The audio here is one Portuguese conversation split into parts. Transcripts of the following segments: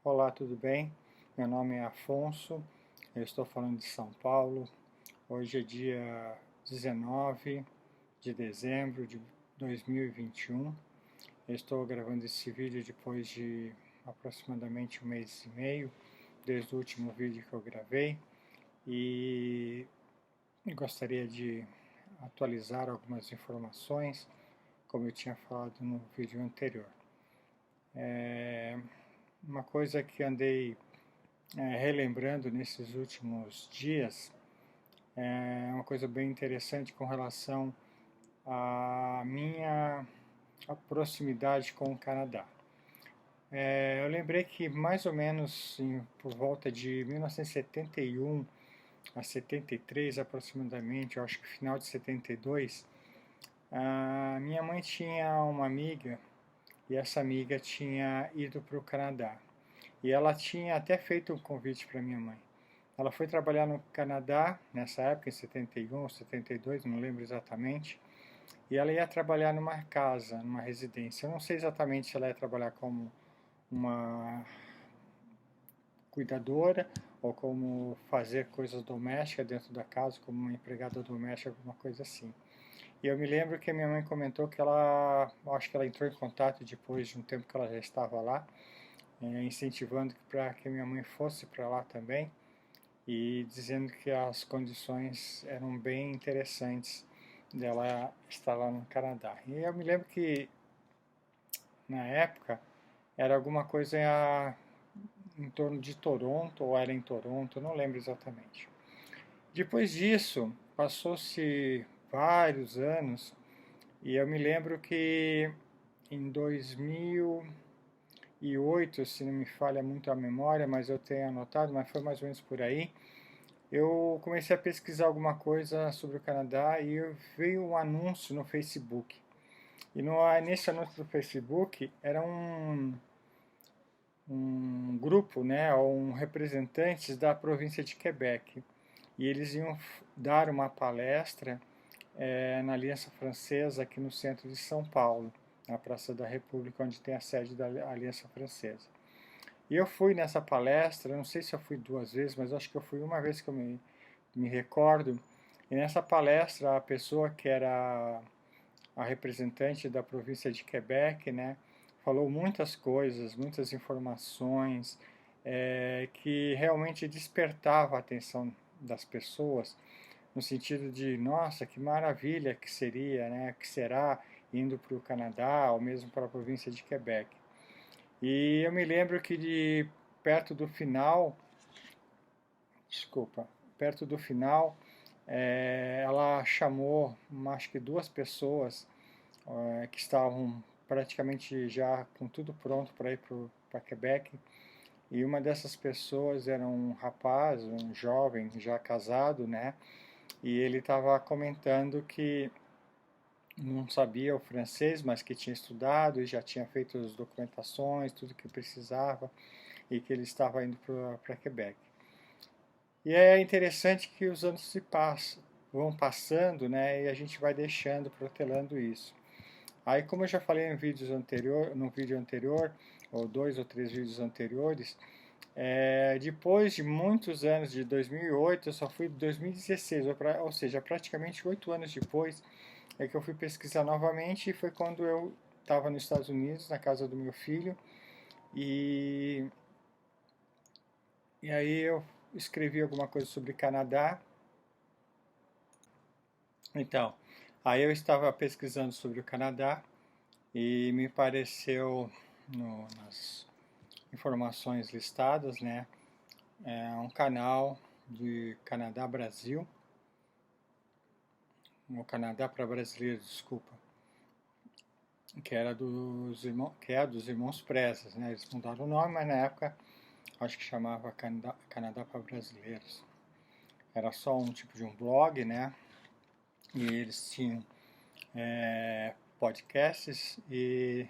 Olá, tudo bem? Meu nome é Afonso, eu estou falando de São Paulo. Hoje é dia 19 de dezembro de 2021. Eu estou gravando esse vídeo depois de aproximadamente um mês e meio, desde o último vídeo que eu gravei, e gostaria de atualizar algumas informações, como eu tinha falado no vídeo anterior. Uma coisa que andei relembrando nesses últimos dias é uma coisa bem interessante com relação à minha proximidade com o Canadá. Eu lembrei que mais ou menos por volta de 1971 a 73 aproximadamente, eu acho que final de 72, a minha mãe tinha uma amiga e essa amiga tinha ido para o Canadá. E ela tinha até feito um convite para minha mãe. Ela foi trabalhar no Canadá, nessa época, em 71 ou 72, não lembro exatamente, e ela ia trabalhar numa casa, numa residência. Eu não sei exatamente se ela ia trabalhar como uma cuidadora ou como fazer coisas domésticas dentro da casa, como uma empregada doméstica, alguma coisa assim. E eu me lembro que a minha mãe comentou que ela, acho que ela entrou em contato depois de um tempo que ela já estava lá, incentivando para que minha mãe fosse para lá também e dizendo que as condições eram bem interessantes dela estar lá no Canadá. E eu me lembro que na época era alguma coisa em torno de Toronto ou era em Toronto, não lembro exatamente. Depois disso, passou-se vários anos e eu me lembro que em 2008, se não me falha muito a memória, mas eu tenho anotado, mas foi mais ou menos por aí, eu comecei a pesquisar alguma coisa sobre o Canadá e veio um anúncio no Facebook. E nesse anúncio do Facebook era um grupo, né, ou representantes da província de Quebec. E eles iam dar uma palestra na Aliança Francesa aqui no centro de São Paulo, na Praça da República, onde tem a sede da Aliança Francesa. E eu fui nessa palestra, não sei se eu fui duas vezes, mas acho que eu fui uma vez que eu me recordo. E nessa palestra, a pessoa que era a representante da província de Quebec, né, falou muitas coisas, muitas informações, que realmente despertava a atenção das pessoas, no sentido de, nossa, que maravilha que seria, né, que será indo para o Canadá, ou mesmo para a província de Quebec. E eu me lembro que perto do final, desculpa, perto do final, ela chamou, acho que duas pessoas que estavam praticamente já com tudo pronto para ir para Quebec. E uma dessas pessoas era um rapaz, um jovem já casado, né? E ele estava comentando que não sabia o francês, mas que tinha estudado e já tinha feito as documentações, tudo que precisava, e que ele estava indo para Quebec. E é interessante que os anos vão passando, né, e a gente vai deixando, protelando isso. Aí, como eu já falei no vídeo anterior, ou dois ou três vídeos anteriores, depois de muitos anos, de 2008, eu só fui em 2016, ou seja, praticamente 8 anos depois, é que eu fui pesquisar novamente, e foi quando eu estava nos Estados Unidos, na casa do meu filho, e, e aí eu escrevi alguma coisa sobre Canadá. Então, aí eu estava pesquisando sobre o Canadá e me pareceu nas informações listadas, né, um canal de Canadá Brasil, o Canadá para Brasileiros, desculpa, que é dos irmãos Presas, né? Eles mudaram o nome, mas na época acho que chamava Canadá para Brasileiros. Era só um tipo de um blog, né? E eles tinham podcasts e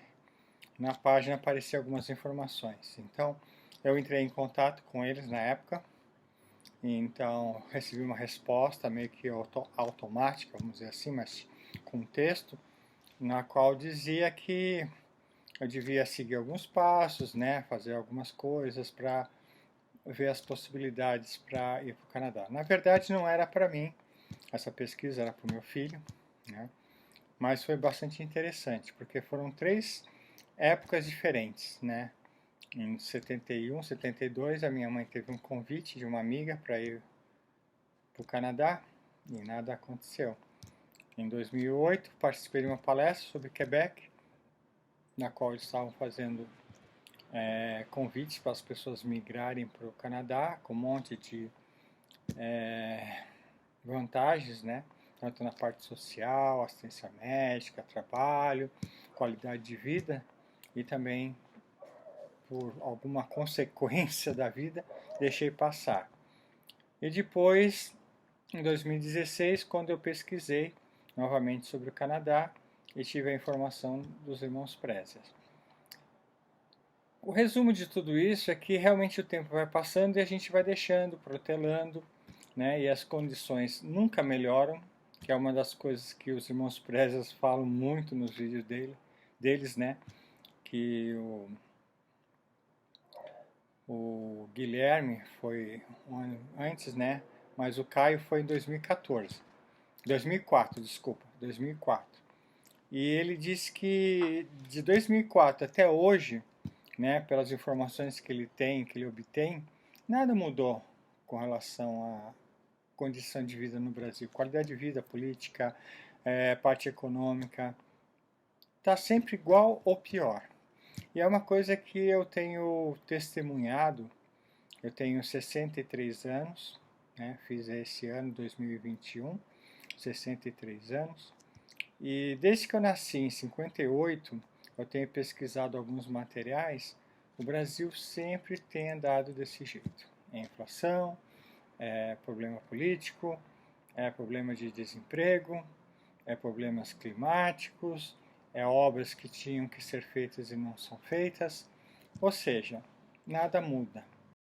na página apareciam algumas informações. Então eu entrei em contato com eles na época, e então recebi uma resposta meio que automática, vamos dizer assim, mas com texto, na qual dizia que eu devia seguir alguns passos, né, fazer algumas coisas para ver as possibilidades para ir para o Canadá. Na verdade, não era para mim, essa pesquisa era para o meu filho, né, mas foi bastante interessante, porque foram 3 épocas diferentes, né. Em 71, 72, a minha mãe teve um convite de uma amiga para ir para o Canadá e nada aconteceu. Em 2008, participei de uma palestra sobre Quebec, na qual eles estavam fazendo convites para as pessoas migrarem para o Canadá, com um monte de vantagens, né? Tanto na parte social, assistência médica, trabalho, qualidade de vida e também por alguma consequência da vida, deixei passar. E depois, em 2016, quando eu pesquisei novamente sobre o Canadá e tive a informação dos irmãos Presas. O resumo de tudo isso é que realmente o tempo vai passando e a gente vai deixando, protelando, né? E as condições nunca melhoram, que é uma das coisas que os irmãos Presas falam muito nos vídeos deles, né? Que o Guilherme foi um ano antes, né? Mas o Caio foi em 2014. 2004, desculpa, 2004. E ele disse que de 2004 até hoje, né, pelas informações que ele tem, que ele obtém, nada mudou com relação à condição de vida no Brasil. Qualidade de vida, política, parte econômica, está sempre igual ou pior. E é uma coisa que eu tenho testemunhado. Eu tenho 63 anos, né, fiz esse ano, 2021, 63 anos. E desde que eu nasci em 58, eu tenho pesquisado alguns materiais, o Brasil sempre tem andado desse jeito. É inflação, é problema político, é problema de desemprego, é problemas climáticos, é obras que tinham que ser feitas e não são feitas. Ou seja, nada muda.